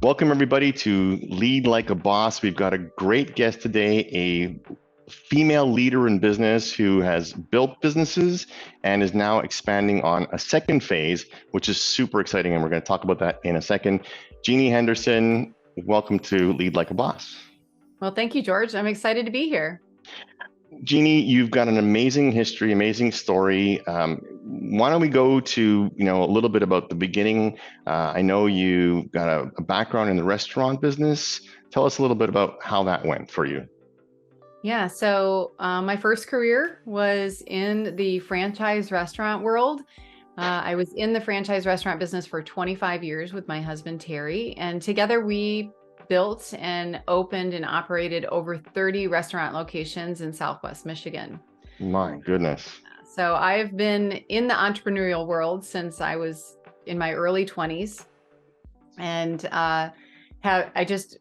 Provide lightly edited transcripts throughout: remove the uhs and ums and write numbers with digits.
Welcome, everybody, to Lead Like a Boss. We've got a great guest today, a female leader in business who has built businesses and is now expanding on a second phase, which is super exciting. And we're going to talk about that in a second. Jeannie Henderson, welcome to Lead Like a Boss. Well, thank you, George. I'm excited to be here. Jeannie, you've got an amazing history, amazing story. Why don't we go to, a little bit about the beginning? I know you got a background in the restaurant business. Tell us a little bit about how that went for you. Yeah, so my first career was in the franchise restaurant world. I was in the franchise restaurant business for 25 years with my husband, Terry, and together we built and opened and operated over 30 restaurant locations in Southwest Michigan. My goodness. So I've been in the entrepreneurial world since I was in my early 20s, and I just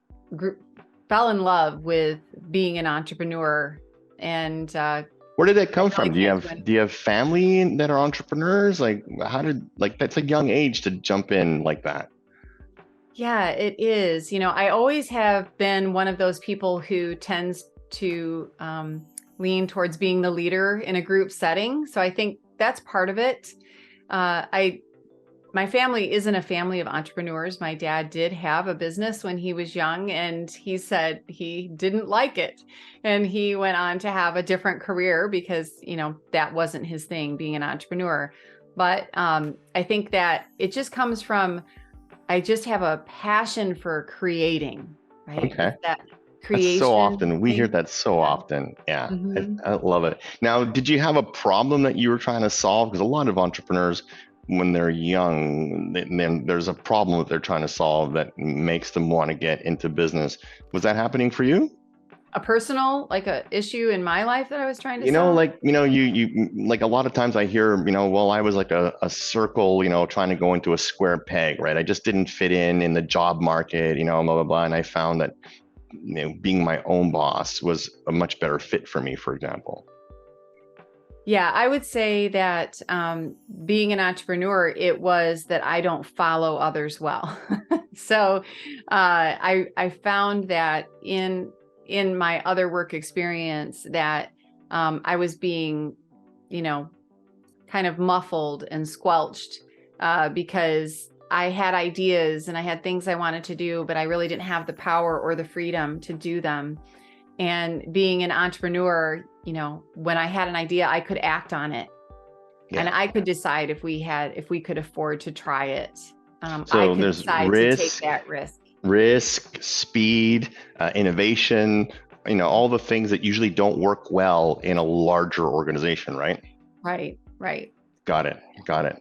fell in love with being an entrepreneur. And where did that come from? Do you have family that are entrepreneurs? That's a young age to jump in like that. Yeah, it is. I always have been one of those people who tends to lean towards being the leader in a group setting. So I think that's part of it. My family isn't a family of entrepreneurs. My dad did have a business when he was young, and he said he didn't like it. And he went on to have a different career because, that wasn't his thing, being an entrepreneur. But I think that it just comes from, I just have a passion for creating, right? Okay. That creation. That's so often. We hear that so often. Yeah, mm-hmm. I love it. Now, did you have a problem that you were trying to solve? Because a lot of entrepreneurs, when they're young, then there's a problem that they're trying to solve that makes them want to get into business. Was that happening for you? A personal, a issue in my life that I was trying to solve? You a lot of times I hear, well, I was like a circle, trying to go into a square peg, right? I just didn't fit in the job market, blah, blah, blah. And I found that, being my own boss was a much better fit for me, for example. Yeah, I would say that being an entrepreneur, it was that I don't follow others well. So I found that in my other work experience that I was being, kind of muffled and squelched because I had ideas and I had things I wanted to do, but I really didn't have the power or the freedom to do them. And being an entrepreneur, when I had an idea, I could act on it. Yeah. And I could decide if we could afford to try it. So I could decide to take that risk, speed, innovation, all the things that usually don't work well in a larger organization, right? Right. Got it.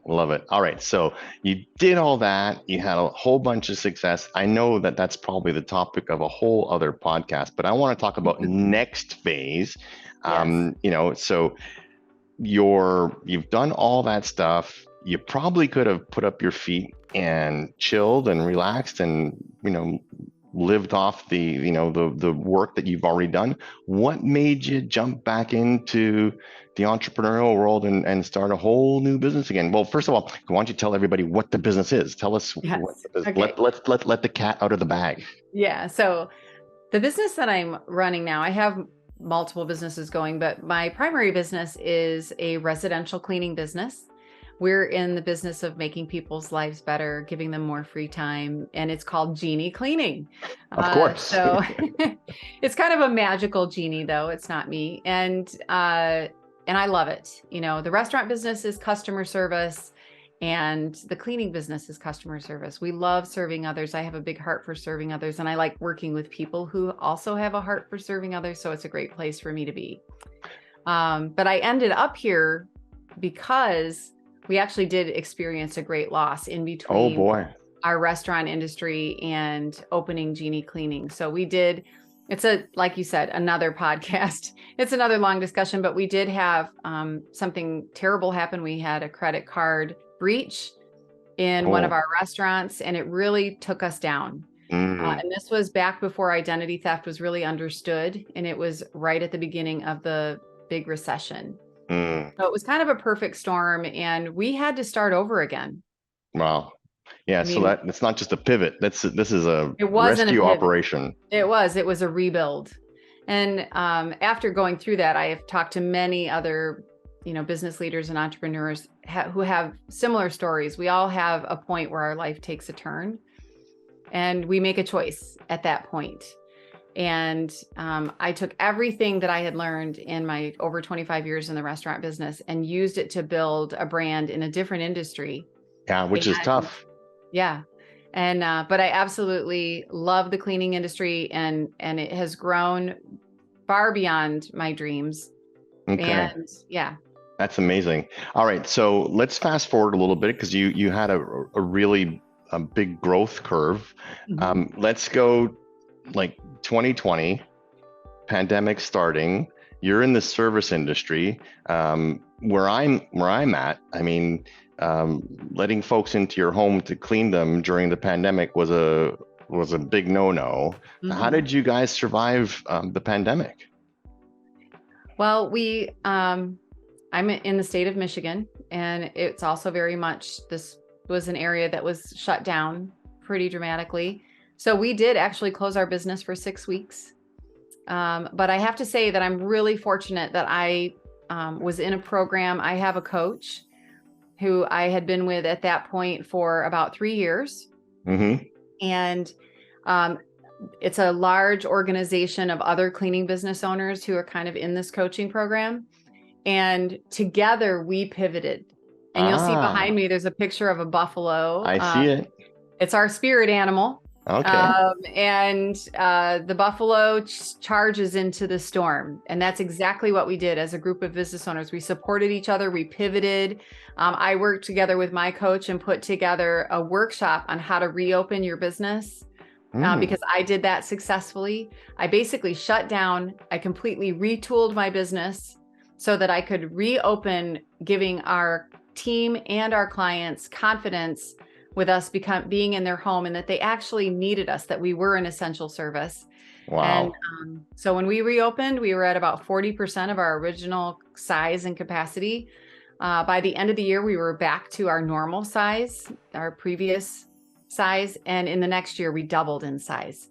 Love it. All right. So you did all that. You had a whole bunch of success. I know that that's probably the topic of a whole other podcast, but I want to talk about next phase. Yes. So you've done all that stuff. You probably could have put up your feet and chilled and relaxed and, lived off the work that you've already done. What made you jump back into the entrepreneurial world and start a whole new business again? Well, first of all, why don't you tell everybody what the business is? Tell us. Yes. Okay. Let the cat out of the bag. Yeah. So the business that I'm running now, I have multiple businesses going, but my primary business is a residential cleaning business. We're in the business of making people's lives better, giving them more free time, and it's called Jeannie Cleaning. Of course. So it's kind of a magical genie, though. It's not me. And I love it. The restaurant business is customer service and the cleaning business is customer service. We love serving others. I have a big heart for serving others, and I like working with people who also have a heart for serving others. So it's a great place for me to be. But I ended up here because we actually did experience a great loss in between our restaurant industry and opening Jeannie Cleaning. So it's like you said, another podcast. It's another long discussion, but we did have something terrible happen. We had a credit card breach in one of our restaurants, and it really took us down. And this was back before identity theft was really understood. And it was right at the beginning of the big recession. So it was kind of a perfect storm, and we had to start over again. Wow. Yeah, I so mean, that it's not just a pivot. This is a it wasn't a rescue pivot. operation. It was a rebuild. And after going through that, I have talked to many other, business leaders and entrepreneurs who have similar stories. We all have a point where our life takes a turn and we make a choice at that point. And I took everything that I had learned in my over 25 years in the restaurant business and used it to build a brand in a different industry. Yeah, which is tough. Yeah. And but I absolutely love the cleaning industry, and it has grown far beyond my dreams. Okay. And yeah. That's amazing. All right, so let's fast forward a little bit because you had a really big growth curve. Let's go like 2020, pandemic starting. You're in the service industry. Where I'm at, I mean, letting folks into your home to clean them during the pandemic was a big no-no. How did you guys survive the pandemic? Well, I'm in the state of Michigan, and it's also very much, this was an area that was shut down pretty dramatically. So we did actually close our business for 6 weeks. But I have to say that I'm really fortunate that I was in a program. I have a coach who I had been with at that point for about 3 years. And it's a large organization of other cleaning business owners who are kind of in this coaching program. And together we pivoted. And you'll see behind me, there's a picture of a buffalo. I see it. It's our spirit animal. Okay. And the buffalo charges into the storm. And that's exactly what we did as a group of business owners. We supported each other. We pivoted. I worked together with my coach and put together a workshop on how to reopen your business. Because I did that successfully. I basically shut down. I completely retooled my business so that I could reopen, giving our team and our clients confidence with us being in their home, and that they actually needed us, that we were an essential service. Wow. And so when we reopened, we were at about 40% of our original size and capacity. By the end of the year, we were back to our normal size, our previous size. And in the next year, we doubled in size.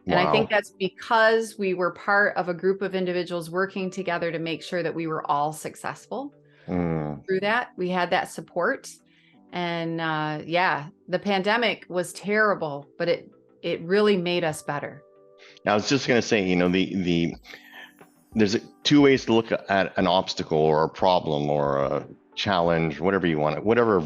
And I think that's because we were part of a group of individuals working together to make sure that we were all successful through that. We had that support. And the pandemic was terrible, but it really made us better. I was just going to say, there's two ways to look at an obstacle or a problem or a challenge, whatever you want, whatever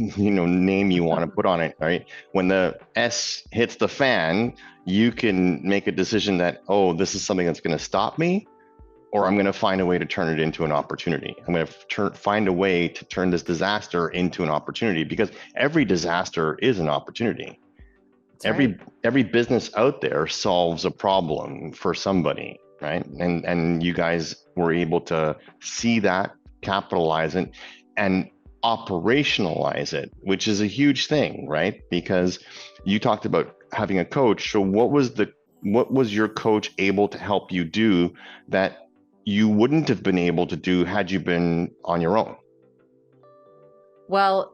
name you want to put on it. Right? When the S hits the fan, you can make a decision that, oh, this is something that's going to stop me, or I'm going to find a way to turn it into an opportunity. I'm going to find a way to turn this disaster into an opportunity, because every disaster is an opportunity. Every business out there solves a problem for somebody, right? And you guys were able to see that, capitalize it, and operationalize it, which is a huge thing, right? Because you talked about having a coach. So what was your coach able to help you do that you wouldn't have been able to do had you been on your own? Well,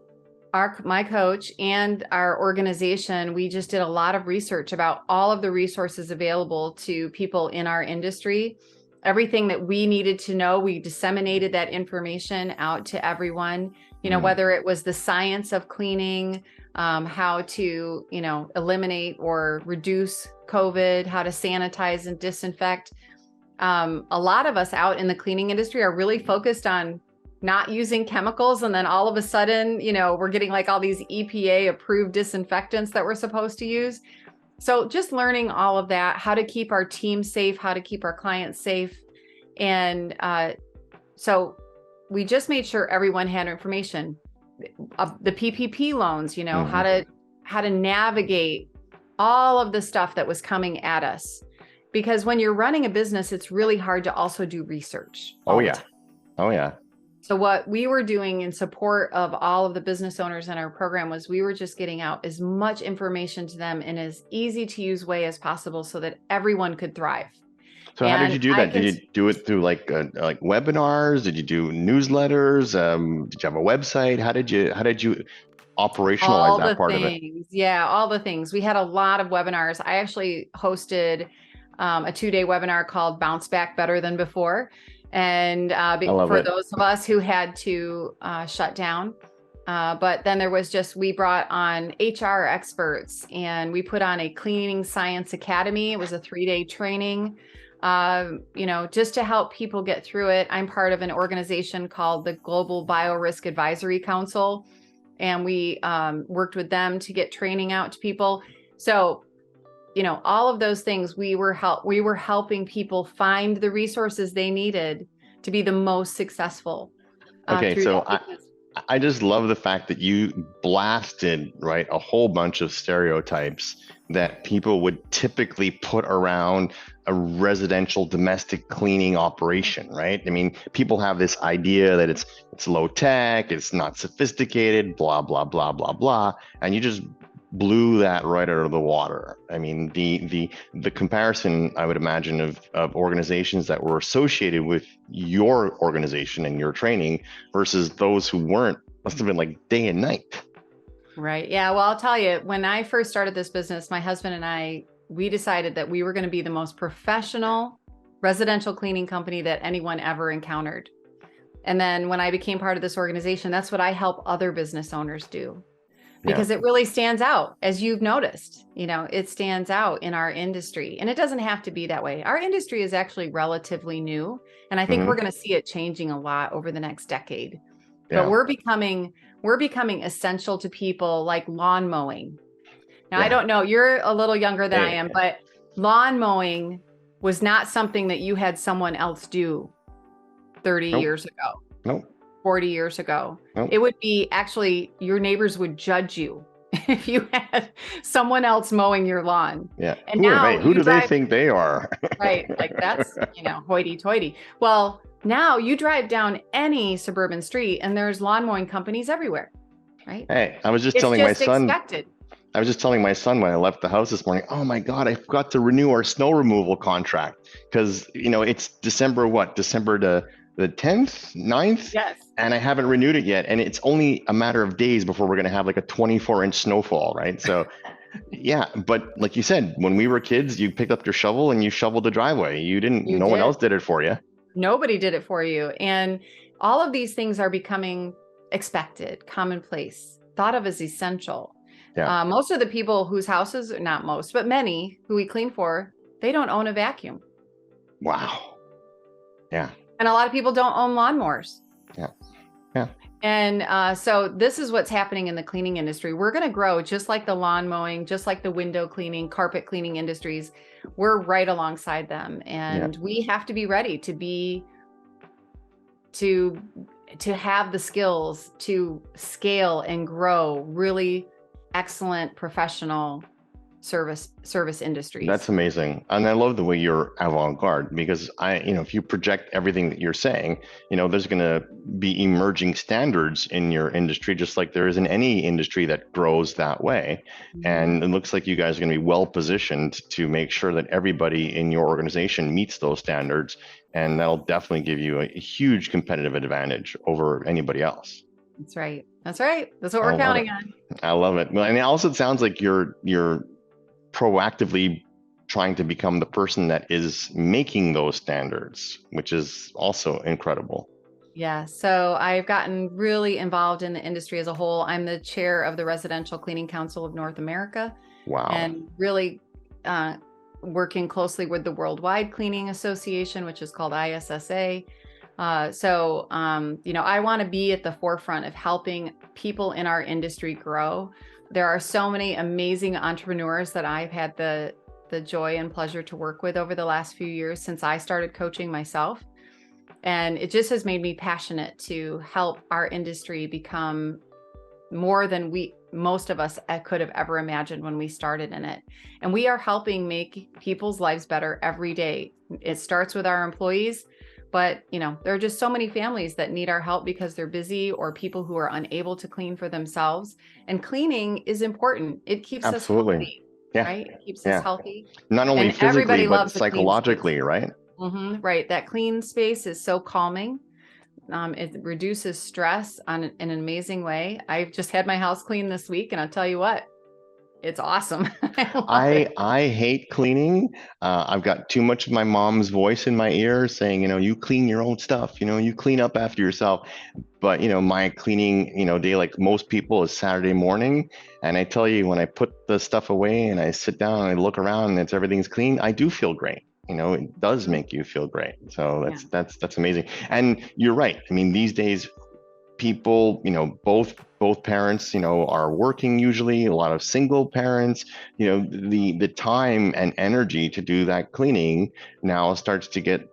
my coach and our organization, we just did a lot of research about all of the resources available to people in our industry. Everything that we needed to know, we disseminated that information out to everyone, whether it was the science of cleaning, how to, eliminate or reduce COVID, how to sanitize and disinfect. A lot of us out in the cleaning industry are really focused on not using chemicals. And then all of a sudden, we're getting like all these EPA approved disinfectants that we're supposed to use. So just learning all of that, how to keep our team safe, how to keep our clients safe. And so we just made sure everyone had information. The PPP loans, how to navigate all of the stuff that was coming at us. Because when you're running a business, it's really hard to also do research. Oh, yeah. So what we were doing in support of all of the business owners in our program was we were just getting out as much information to them in as easy to use way as possible so that everyone could thrive. So how did you do that? Did you do it through like webinars? Did you do newsletters? Did you have a website? How did you operationalize All that the part of it? things. Yeah, all the things. We had a lot of webinars. I actually hosted a 2-day webinar called Bounce Back Better Than Before. And I love for it. those of us who had to shut down. But then there was we brought on HR experts, and we put on a cleaning science academy. It was a 3-day training, just to help people get through it. I'm part of an organization called the Global Biorisk Advisory Council, and we worked with them to get training out to people. So, all of those things, we were helping people find the resources they needed to be the most successful Okay, through so that business. I just love the fact that you blasted, right, a whole bunch of stereotypes that people would typically put around a residential domestic cleaning operation, right? I mean, people have this idea that it's low tech, it's not sophisticated, blah, blah, blah, blah, blah, and you just blew that right out of the water. I mean, the comparison, I would imagine, of organizations that were associated with your organization and your training versus those who weren't must have been like day and night. Right. Yeah. Well, I'll tell you, when I first started this business, my husband and I, we decided that we were going to be the most professional residential cleaning company that anyone ever encountered. And then when I became part of this organization, that's what I help other business owners do, because it really stands out, as you've noticed. It stands out in our industry, and it doesn't have to be that way. Our industry is actually relatively new, and I think we're going to see it changing a lot over the next decade. But we're becoming essential to people, like lawn mowing. Now, I don't know, you're a little younger than I am, but lawn mowing was not something that you had someone else do 30 years ago. Nope. 40 years ago. Nope. It would be, actually, your neighbors would judge you if you had someone else mowing your lawn. Yeah. And Who do they think they are? Right. Like, that's, hoity toity. Well, now you drive down any suburban street and there's lawn mowing companies everywhere. Right. Hey, I was just telling my son. Expected. I was just telling my son when I left the house this morning, oh my God, I forgot to renew our snow removal contract because, it's December the 10th, 9th? Yes. And I haven't renewed it yet. And it's only a matter of days before we're going to have like a 24-inch snowfall, right? So yeah, but like you said, when we were kids, you picked up your shovel and you shoveled the driveway. No one else did it for you. Nobody did it for you. And all of these things are becoming expected, commonplace, thought of as essential. Yeah. Most of the people whose houses, not most, but many who we clean for, they don't own a vacuum. Wow. Yeah. And a lot of people don't own lawnmowers. Yeah. Yeah. And so this is what's happening in the cleaning industry. We're going to grow just like the lawn mowing, just like the window cleaning, carpet cleaning industries. We're right alongside them. And we have to be ready to have the skills to scale and grow really excellent professional service industries. That's amazing. And I love the way you're avant-garde, because if you project everything that you're saying, there's going to be emerging standards in your industry, just like there is in any industry that grows that way. Mm-hmm. And it looks like you guys are going to be well positioned to make sure that everybody in your organization meets those standards. And that'll definitely give you a huge competitive advantage over anybody else. That's right. That's right. That's what we're counting on. I love it. Well, and it also sounds like you're proactively trying to become the person that is making those standards, which is also incredible. Yeah. So I've gotten really involved in the industry as a whole. I'm the chair of the Residential Cleaning Council of North America. Wow. And really working closely with the Worldwide Cleaning Association, which is called ISSA. So I want to be at the forefront of helping people in our industry grow. There are so many amazing entrepreneurs that I've had the joy and pleasure to work with over the last few years since I started coaching myself. And it just has made me passionate to help our industry become more than most of us could have ever imagined when we started in it. And we are helping make people's lives better every day. It starts with our employees. But, there are just so many families that need our help because they're busy, or people who are unable to clean for themselves. And cleaning is important. It keeps us healthy, right? It keeps us healthy. Not only physically, but psychologically, right? Mm-hmm, right. That clean space is so calming. It reduces stress in an amazing way. I've just had my house cleaned this week, and I'll tell you what, it's awesome. I love it. I hate cleaning. I've got too much of my mom's voice in my ear saying, you clean your own stuff, you clean up after yourself. But, my cleaning, day like most people is Saturday morning. And I tell you, when I put the stuff away and I sit down and I look around and everything's clean, I do feel great. It does make you feel great. So that's amazing. And you're right. I mean, these days, people, both parents, are working usually, a lot of single parents, the time and energy to do that cleaning now starts to get,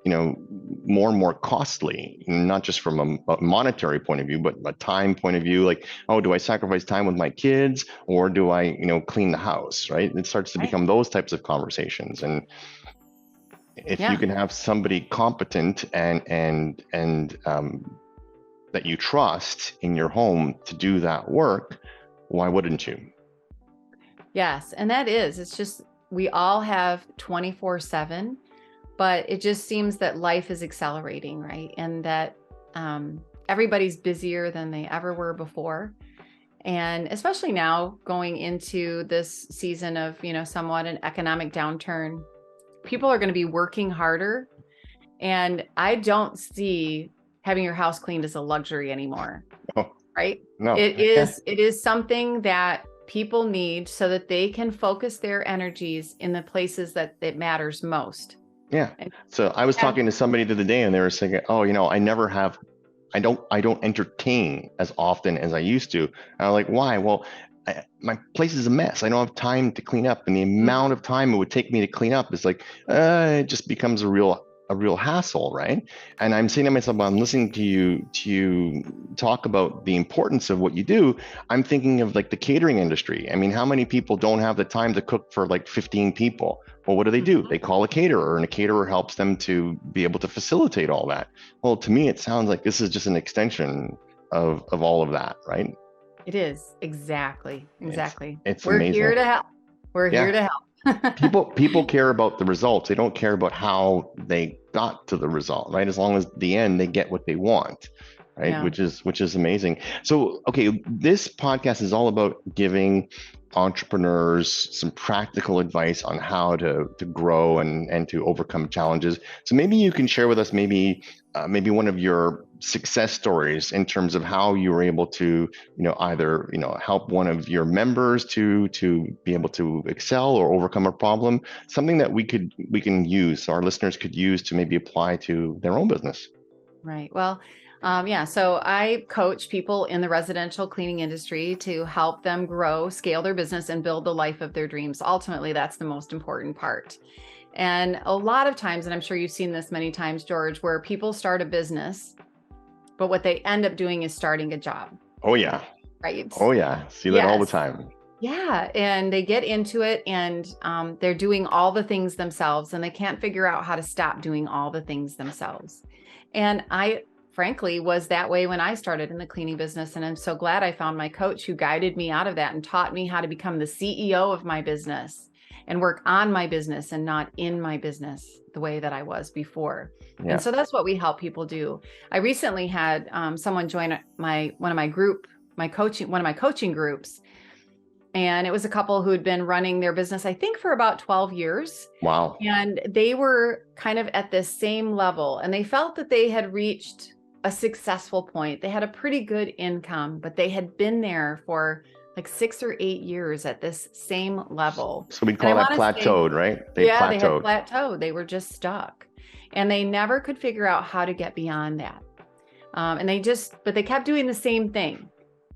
more and more costly, not just from a monetary point of view, but a time point of view, like, oh, do I sacrifice time with my kids or do I, clean the house, right? It starts to become those types of conversations. And if you can have somebody competent and that you trust in your home to do that work, why wouldn't you? Yes. And it's just, we all have 24/7, but it just seems that life is accelerating, right? And that everybody's busier than they ever were before. And especially now going into this season of, somewhat an economic downturn, people are going to be working harder. And I don't see having your house cleaned as a luxury anymore, right? No, it is something that people need so that they can focus their energies in the places that it matters most. Yeah. So I was talking to somebody the other day and they were saying, oh, I don't entertain as often as I used to. And I'm like, why? Well, my place is a mess. I don't have time to clean up. And the amount of time it would take me to clean up is like, it just becomes a real hassle, right? And I'm saying to myself, while I'm listening to you talk about the importance of what you do, I'm thinking of like the catering industry. I mean, how many people don't have the time to cook for like 15 people? Well, what do? They call a caterer, and a caterer helps them to be able to facilitate all that. Well, to me, it sounds like this is just an extension of all of that, right? It is. Exactly. It's We're amazing. here to help. We're here to help. people care about the results. They don't care about how they got to the result, right? As long as at the end they get what they want, right? Yeah. Which is amazing. So, okay, this podcast is all about giving entrepreneurs some practical advice on how to grow and to overcome challenges. So maybe you can share with us maybe one of your success stories in terms of how you were able to, either, help one of your members to be able to excel or overcome a problem, something that we can use, our listeners could use to maybe apply to their own business. Right. Well, so I coach people in the residential cleaning industry to help them grow, scale their business, and build the life of their dreams. Ultimately, that's the most important part. And a lot of times, and I'm sure you've seen this many times, George, where people start a business, but what they end up doing is starting a job. Oh, yeah. Right. Oh, yeah. See that all the time. Yeah. And they get into it and they're doing all the things themselves and they can't figure out how to stop doing all the things themselves. And I frankly was that way when I started in the cleaning business. And I'm so glad I found my coach who guided me out of that and taught me how to become the CEO of my business and work on my business and not in my business the way that I was before. Yeah. And so that's what we help people do. I recently had someone join one of my coaching groups. And it was a couple who had been running their business, I think, for about 12 years. Wow. And they were kind of at this same level and they felt that they had reached a successful point. They had a pretty good income, but they had been there for like 6 or 8 years at this same level. So we'd call that plateaued, right? They had plateaued. They were just stuck. And they never could figure out how to get beyond that. But they kept doing the same thing,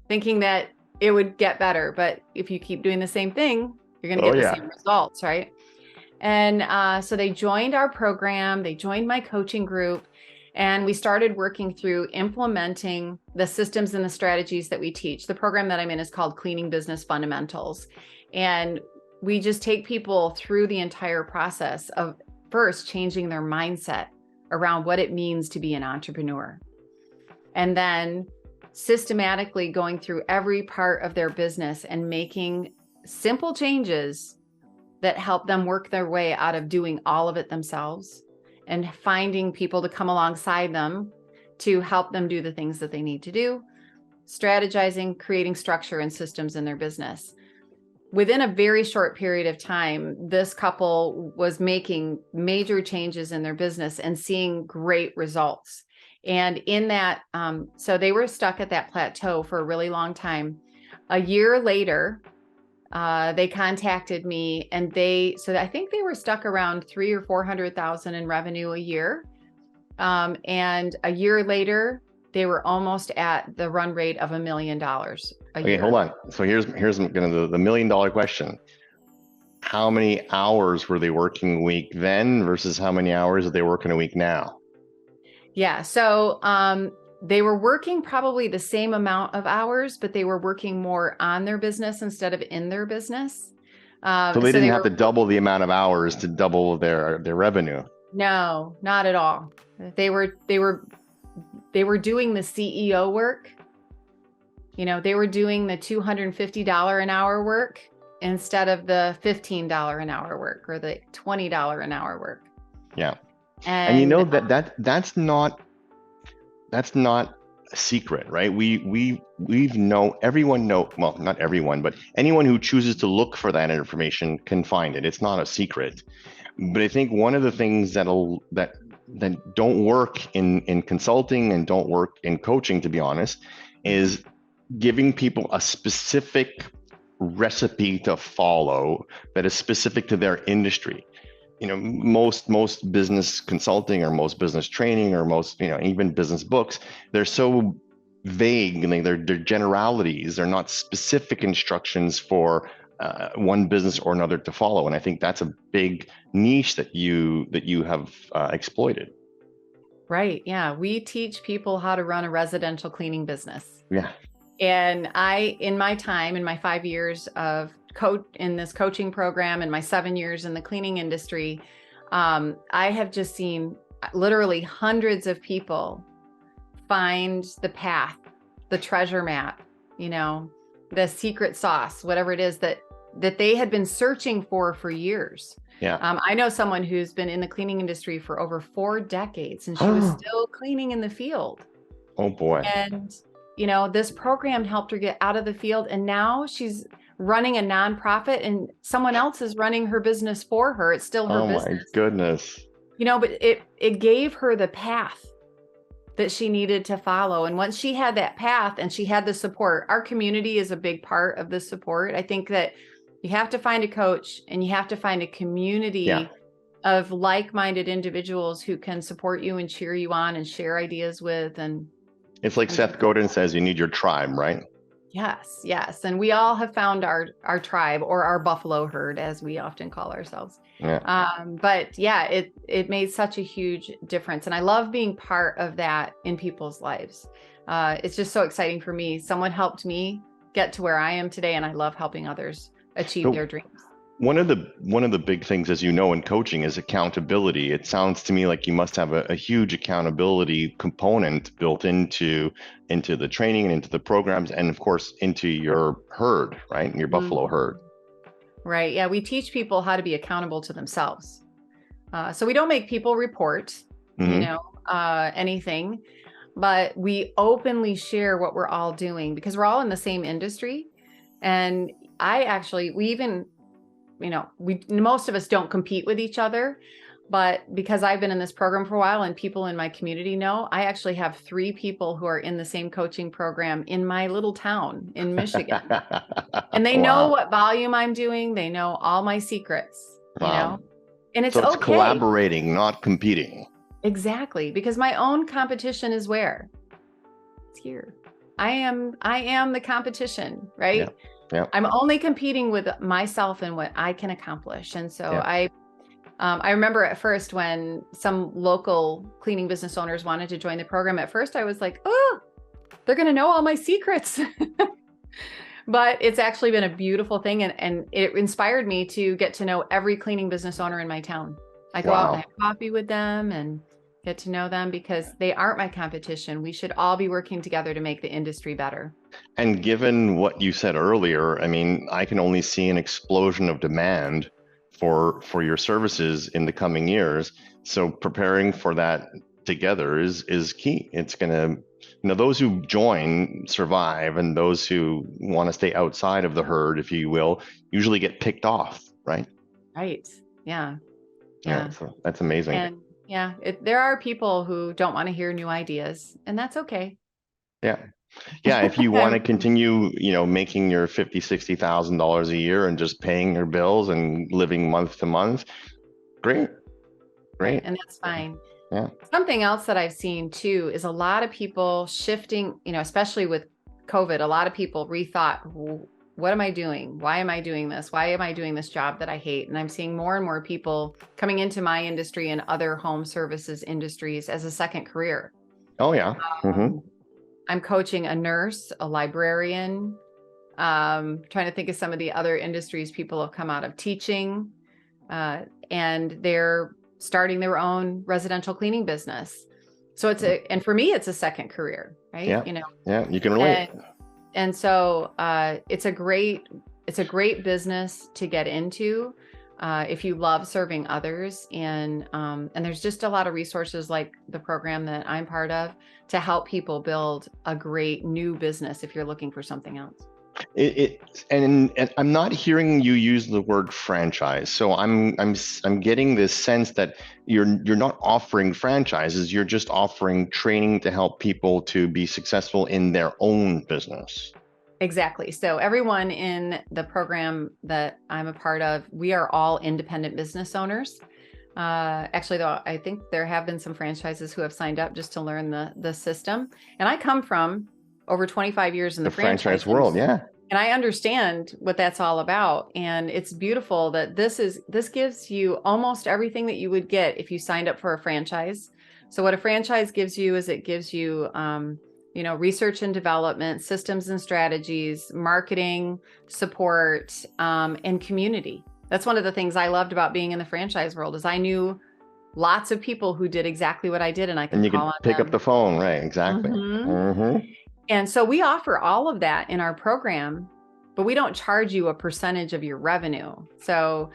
thinking that it would get better. But if you keep doing the same thing, you're going to get the same results, right? And so they joined our program. They joined my coaching group. And we started working through implementing the systems and the strategies that we teach. The program that I'm in is called Cleaning Business Fundamentals. And we just take people through the entire process of first changing their mindset around what it means to be an entrepreneur. And then systematically going through every part of their business and making simple changes that help them work their way out of doing all of it themselves and finding people to come alongside them to help them do the things that they need to do, strategizing, creating structure and systems in their business. Within a very short period of time, this couple was making major changes in their business and seeing great results. And in that, so they were stuck at that plateau for a really long time. A year later, they contacted me, and so I think they were stuck around 300,000 or 400,000 in revenue a year. And a year later, they were almost at the run rate of $1 million a year. Hold on. So here's gonna the $1 million question. How many hours were they working a week then versus how many hours are they working a week now? Yeah. So they were working probably the same amount of hours, but they were working more on their business instead of in their business. So they didn't have to double the amount of hours to double their revenue. No, not at all. They were doing the CEO work. You know, they were doing the $250 an hour work instead of the $15 an hour work or the $20 an hour work. Yeah. And you know that's not a secret, right? Everyone know, well, not everyone, but anyone who chooses to look for that information can find it. It's not a secret. But I think one of the things that don't work in consulting and don't work in coaching, to be honest, is giving people a specific recipe to follow that is specific to their industry. You know, most business consulting or most business training or most, even business books, they're so vague. They're generalities. They're not specific instructions for one business or another to follow. And I think that's a big niche that you have exploited. Right. Yeah. We teach people how to run a residential cleaning business. Yeah. And in my 5 years of in this coaching program and my 7 years in the cleaning industry, I have just seen literally hundreds of people find the path, the treasure map, the secret sauce, whatever it is that they had been searching for years. Yeah. I know someone who's been in the cleaning industry for over 4 decades, and she was still cleaning in the field. Oh boy. And, this program helped her get out of the field, and now she's running a nonprofit and someone else is running her business for her. It's still her business. Oh my goodness. But it gave her the path that she needed to follow. And once she had that path and she had the support, our community is a big part of the support. I think that you have to find a coach and you have to find a community of like-minded individuals who can support you and cheer you on and share ideas with. And it's like Seth Godin says, you need your tribe, right? Yes. And we all have found our tribe, or our buffalo herd, as we often call ourselves. Yeah. But yeah, it made such a huge difference. And I love being part of that in people's lives. It's just so exciting for me. Someone helped me get to where I am today, and I love helping others achieve their dreams. One of the big things, as you know, in coaching is accountability. It sounds to me like you must have a huge accountability component built into the training and into the programs, and of course into your herd, right? Your buffalo herd. Right. Yeah. We teach people how to be accountable to themselves. So we don't make people report, anything, but we openly share what we're all doing because we're all in the same industry. And most of us don't compete with each other, but because I've been in this program for a while and people in my community know, I actually have 3 people who are in the same coaching program in my little town in Michigan. And they know what volume I'm doing. They know all my secrets, and it's so it's collaborating, not competing. Exactly. Because my own competition is where? It's here. I am the competition, right? Yeah. I'm only competing with myself and what I can accomplish. And so I remember at first when some local cleaning business owners wanted to join the program, at first I was like, oh, they're going to know all my secrets. But it's actually been a beautiful thing. And it inspired me to get to know every cleaning business owner in my town. I go out and have coffee with them and get to know them because they aren't my competition. We should all be working together to make the industry better. And given what you said earlier, I mean, I can only see an explosion of demand for your services in the coming years. So preparing for that together is key. It's going to, those who join survive, and those who want to stay outside of the herd, if you will, usually get picked off, right? Right. Yeah. Yeah. So that's amazing. And yeah, there are people who don't want to hear new ideas, and that's okay. Yeah. Yeah. If you want to continue, making your $50,000-$60,000 a year and just paying your bills and living month to month, great. Right. And that's fine. Yeah. Something else that I've seen too is a lot of people shifting, especially with COVID, a lot of people rethought, what am I doing? Why am I doing this? Why am I doing this job that I hate? And I'm seeing more and more people coming into my industry and other home services industries as a second career. Oh, yeah. I'm coaching a nurse, a librarian, trying to think of some of the other industries people have come out of teaching, and they're starting their own residential cleaning business. So and for me, it's a second career, right? Yeah. Yeah, you can relate. And so it's a great business to get into if you love serving others. And there's just a lot of resources like the program that I'm part of to help people build a great new business if you're looking for something else. And I'm not hearing you use the word franchise. So I'm getting this sense that you're not offering franchises. You're just offering training to help people to be successful in their own business. Exactly. So everyone in the program that I'm a part of, we are all independent business owners. Actually, though, I think there have been some franchises who have signed up just to learn the system. And I come from over 25 years in the franchise world. Yeah. And I understand what that's all about. And it's beautiful that this gives you almost everything that you would get if you signed up for a franchise. So what a franchise gives you is it gives you, research and development, systems and strategies, marketing, support, and community. That's one of the things I loved about being in the franchise world is I knew lots of people who did exactly what I did, and I could call on pick them. up the phone, right? Exactly. And so we offer all of that in our program, but we don't charge you a percentage of your revenue. So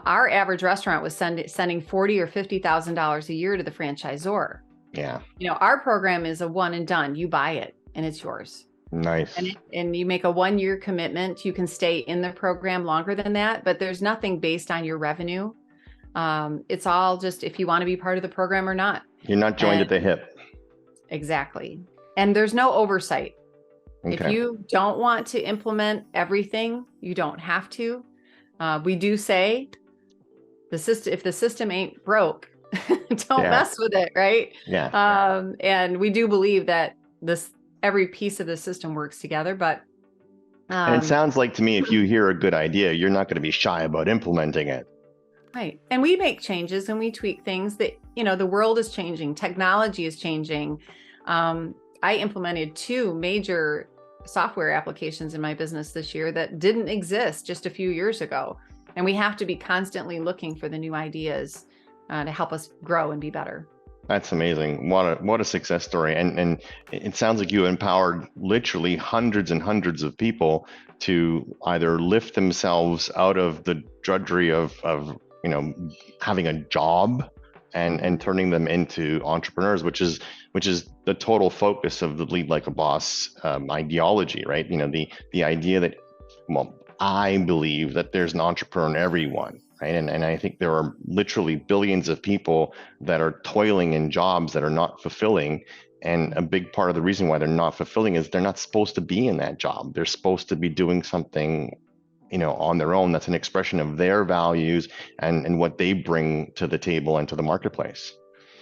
our average restaurant was sending $40,000 or $50,000 a year to the franchisor. Yeah. Our program is a one and done. You buy it and it's yours. Nice. And you make a 1-year commitment. You can stay in the program longer than that, but there's nothing based on your revenue. It's all just if you want to be part of the program or not. You're not joined at the hip. Exactly. And there's no oversight. Okay. If you don't want to implement everything, you don't have to. We do say if the system ain't broke, don't mess with it, right? Yeah. And we do believe that every piece of the system works together, but and it sounds like to me, if you hear a good idea, you're not going to be shy about implementing it. Right. And we make changes and we tweak things that, the world is changing, technology is changing. I implemented 2 major software applications in my business this year that didn't exist just a few years ago. And we have to be constantly looking for the new ideas to help us grow and be better. That's amazing. What a success story. And it sounds like you empowered literally hundreds and hundreds of people to either lift themselves out of the drudgery of having a job and turning them into entrepreneurs, which is the total focus of the Lead Like a Boss ideology, right? The idea that, I believe that there's an entrepreneur in everyone, right? And I think there are literally billions of people that are toiling in jobs that are not fulfilling. And a big part of the reason why they're not fulfilling is they're not supposed to be in that job. They're supposed to be doing something on their own that's an expression of their values and what they bring to the table and to the marketplace.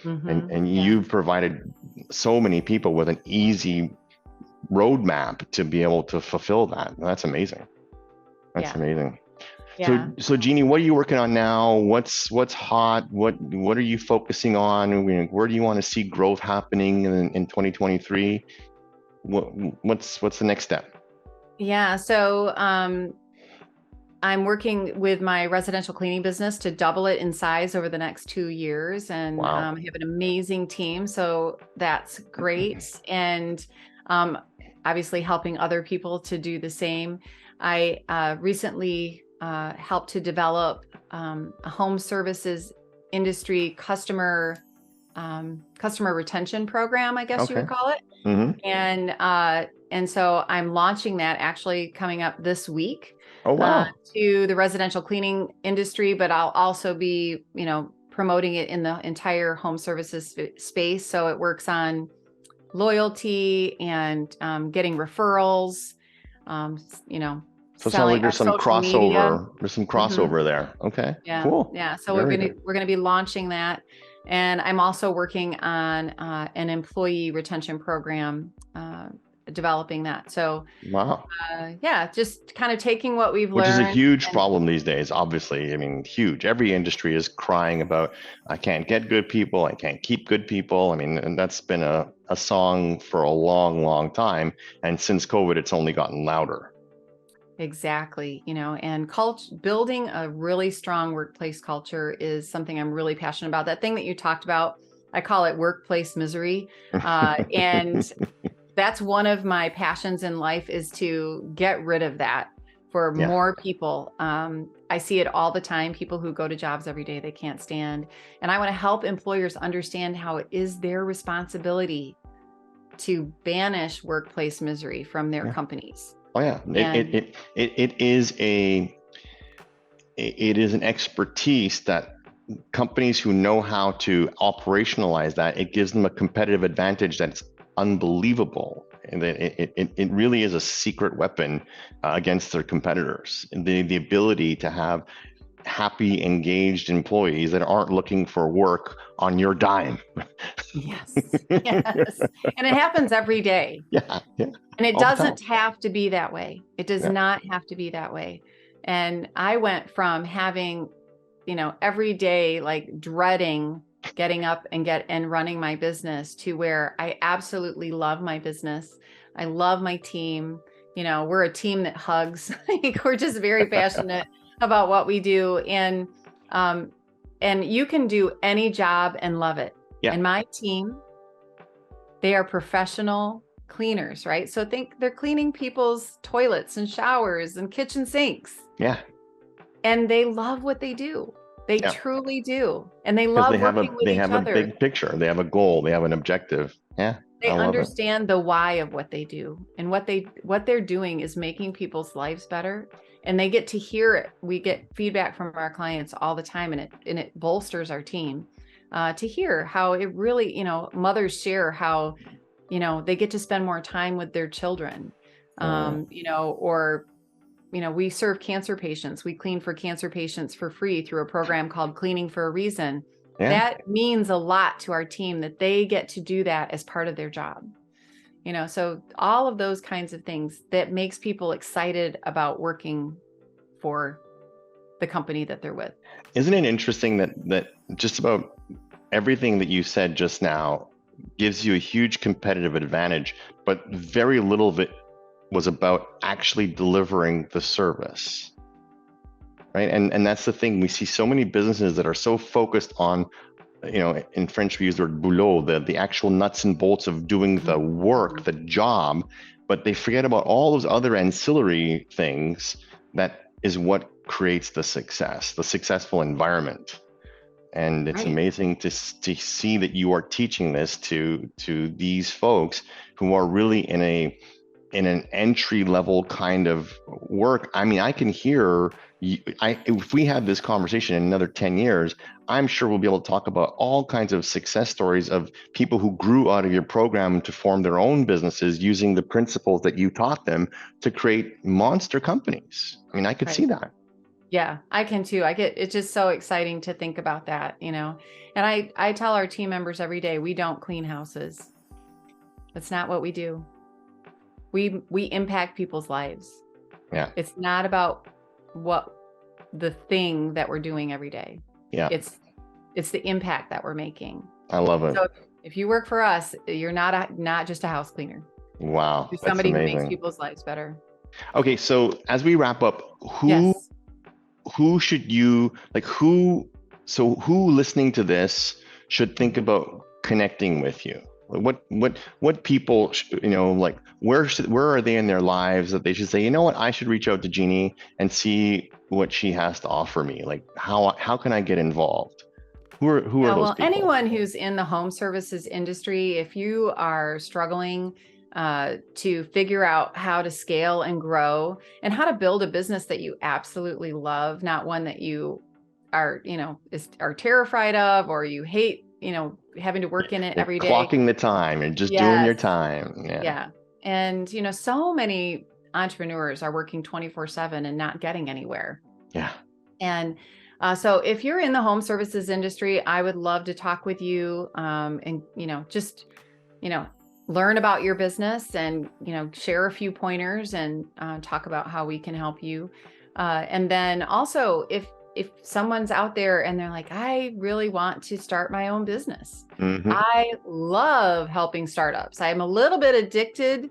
And you've provided so many people with an easy roadmap to be able to fulfill that. That's amazing. That's amazing. Yeah. So Jeannie, what are you working on now? What's hot? What are you focusing on? Where do you want to see growth happening in 2023? What's the next step? Yeah. So I'm working with my residential cleaning business to double it in size over the next 2 years. And I have an amazing team. So that's great. And obviously helping other people to do the same. I recently helped to develop a home services industry customer customer retention program, I guess you Okay. would call it. And so I'm launching that actually coming up this week. Oh, wow. To the residential cleaning industry, but I'll also be, promoting it in the entire home services space. So it works on loyalty and getting referrals, So it sounds like there's some social media. crossover. There's some crossover there. Okay, Yeah. cool. Yeah. So Very we're gonna be launching that. And I'm also working on an employee retention program, developing that. So Wow. just kind of taking what we've Which is a learned. huge problem these days, obviously. I mean, huge. Every industry is crying about, I can't get good people, I can't keep good people. I mean, and that's been a song for a long, long time. And since COVID, it's only gotten louder. Exactly. And building a really strong workplace culture is something I'm really passionate about. That thing that you talked about, I call it workplace misery. And that's one of my passions in life, is to get rid of that for more people. I see it all the time, people who go to jobs every day they can't stand. And I want to help employers understand how it is their responsibility to banish workplace misery from their companies. Oh yeah, it is an expertise that companies who know how to operationalize that, it gives them a competitive advantage that's unbelievable. And it really is a secret weapon against their competitors. And the ability to have happy, engaged employees that aren't looking for work on your dime. Yes. And it happens every day. Yeah. And it doesn't have to be that way. It does not have to be that way. And I went from having, every day, like dreading getting up and running my business, to where I absolutely love my business. I love my team. We're a team that hugs. We're just very passionate about what we do. And you can do any job and love it. Yeah. And my team, they are professional cleaners, right? So think they're cleaning people's toilets and showers and kitchen sinks. Yeah. And they love what they do. They truly do. And they love working with each other. They have a big picture. They have a goal. They have an objective. Yeah. They understand the why of what they do, and what they're doing is making people's lives better. And they get to hear it. We get feedback from our clients all the time, and it bolsters our team to hear how it really, mothers share how, they get to spend more time with their children, we serve cancer patients. We clean for cancer patients for free through a program called Cleaning for a Reason. Yeah. That means a lot to our team, that they get to do that as part of their job. So all of those kinds of things that makes people excited about working for the company that they're with. Isn't it interesting that just about everything that you said just now gives you a huge competitive advantage, but very little of it was about actually delivering the service, right? And that's the thing. We see so many businesses that are so focused on, in French we use the word boulot, the actual nuts and bolts of doing the work, the job, but they forget about all those other ancillary things. That is what creates the successful environment. And it's amazing to see that you are teaching this to these folks who are really in an entry level kind of work. I mean, I can hear if we had this conversation in another 10 years, I'm sure we'll be able to talk about all kinds of success stories of people who grew out of your program to form their own businesses using the principles that you taught them to create monster companies. I mean, I could see that. Yeah, I can too. It's just so exciting to think about that, and I tell our team members every day, we don't clean houses. That's not what we do. We impact people's lives. Yeah. It's not about what the thing that we're doing every day. Yeah. It's the impact that we're making. I love it. So if you work for us, you're not just a house cleaner. Wow. You're somebody who makes people's lives better. Okay. So as we wrap up, who should you who listening to this should think about connecting with you? What people, where are they in their lives that they should say, I should reach out to Jeannie and see what she has to offer me? Like how can I get involved? Who are Yeah, those well, people? anyone who's in the home services industry, if you are struggling to figure out how to scale and grow and how to build a business that you absolutely love, not one that you are, are terrified of, or you hate, having to work in it You're every day. clocking the time and just doing your Yes. time. Yeah. Yeah. And, so many entrepreneurs are working 24/7 and not getting anywhere. Yeah. And so if you're in the home services industry, I would love to talk with you, and, just, learn about your business and, share a few pointers and talk about how we can help you. And then also if someone's out there and they're like, I really want to start my own business. Mhm. I love helping startups. I'm a little bit addicted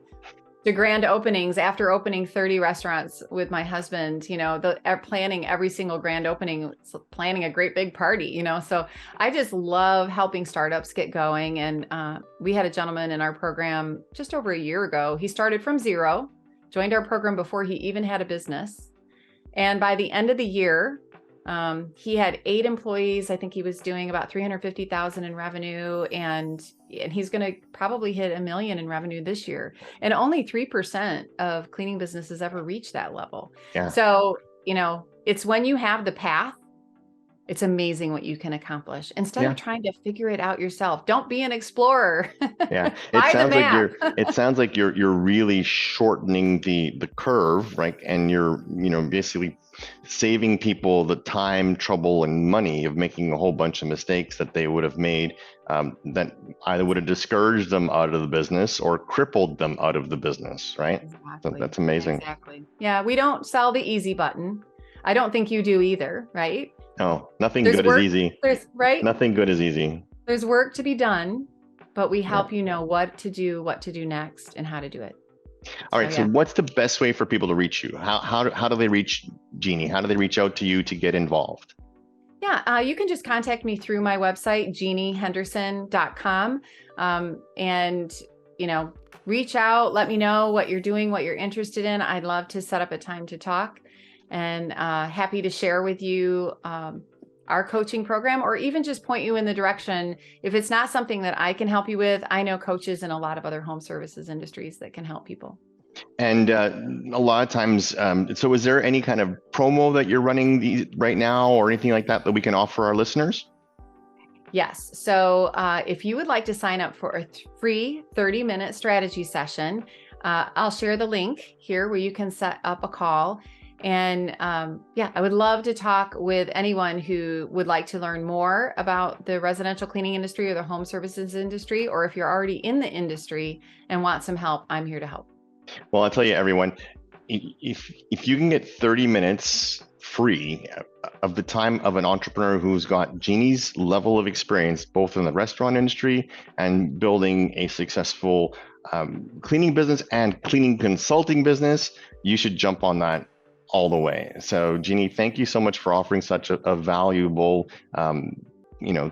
to grand openings. After opening 30 restaurants with my husband, planning every single grand opening, planning a great big party, so I just love helping startups get going. And we had a gentleman in our program just over a year ago. He started from zero, joined our program before he even had a business. And by the end of the year, he had 8 employees. I think he was doing about 350,000 in revenue, and he's going to probably hit $1 million in revenue this year. And only 3% of cleaning businesses ever reach that level. Yeah. So, it's when you have the path, it's amazing what you can accomplish instead of trying to figure it out yourself. Don't be an explorer. Yeah. It It sounds like you're really shortening the curve, right? And you're, basically saving people the time, trouble, and money of making a whole bunch of mistakes that they would have made, that either would have discouraged them out of the business or crippled them out of the business, right? Exactly. So that's amazing. Exactly. Yeah, we don't sell the easy button. I don't think you do either, right? No, nothing There's good work, is easy. right? Nothing good is easy. There's work to be done, but we help you know what to do next, and how to do it. All right. So what's the best way for people to reach you? How do they reach Jeannie? How do they reach out to you to get involved? Yeah, you can just contact me through my website, jeanniehenderson.com. And, reach out, let me know what you're doing, what you're interested in. I'd love to set up a time to talk, and happy to share with you our coaching program, or even just point you in the direction. If it's not something that I can help you with, I know coaches in a lot of other home services industries that can help people. And a lot of times, so is there any kind of promo that you're running right now or anything like that we can offer our listeners? Yes. So if you would like to sign up for a free 30-minute strategy session, I'll share the link here where you can set up a call. And I would love to talk with anyone who would like to learn more about the residential cleaning industry or the home services industry, or if you're already in the industry and want some help, I'm here to help. Well, I'll tell you, everyone, if you can get 30 minutes free of the time of an entrepreneur who's got Jeannie's level of experience, both in the restaurant industry and building a successful cleaning business and cleaning consulting business, you should jump on that all the way. So Jeannie, thank you so much for offering such a valuable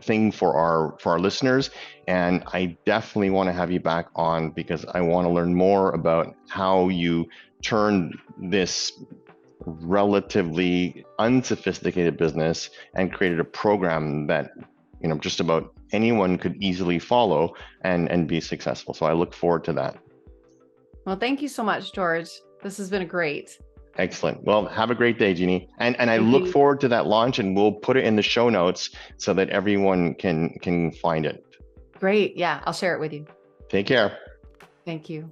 thing for our listeners. And I definitely want to have you back on, because I want to learn more about how you turn this relatively unsophisticated business and created a program that just about anyone could easily follow and be successful. So I look forward to that. Well, thank you so much, George. This has been great. Excellent. Well, have a great day, Jeannie. And I look forward to that launch, and we'll put it in the show notes so that everyone can find it. Great. Yeah, I'll share it with you. Take care. Thank you.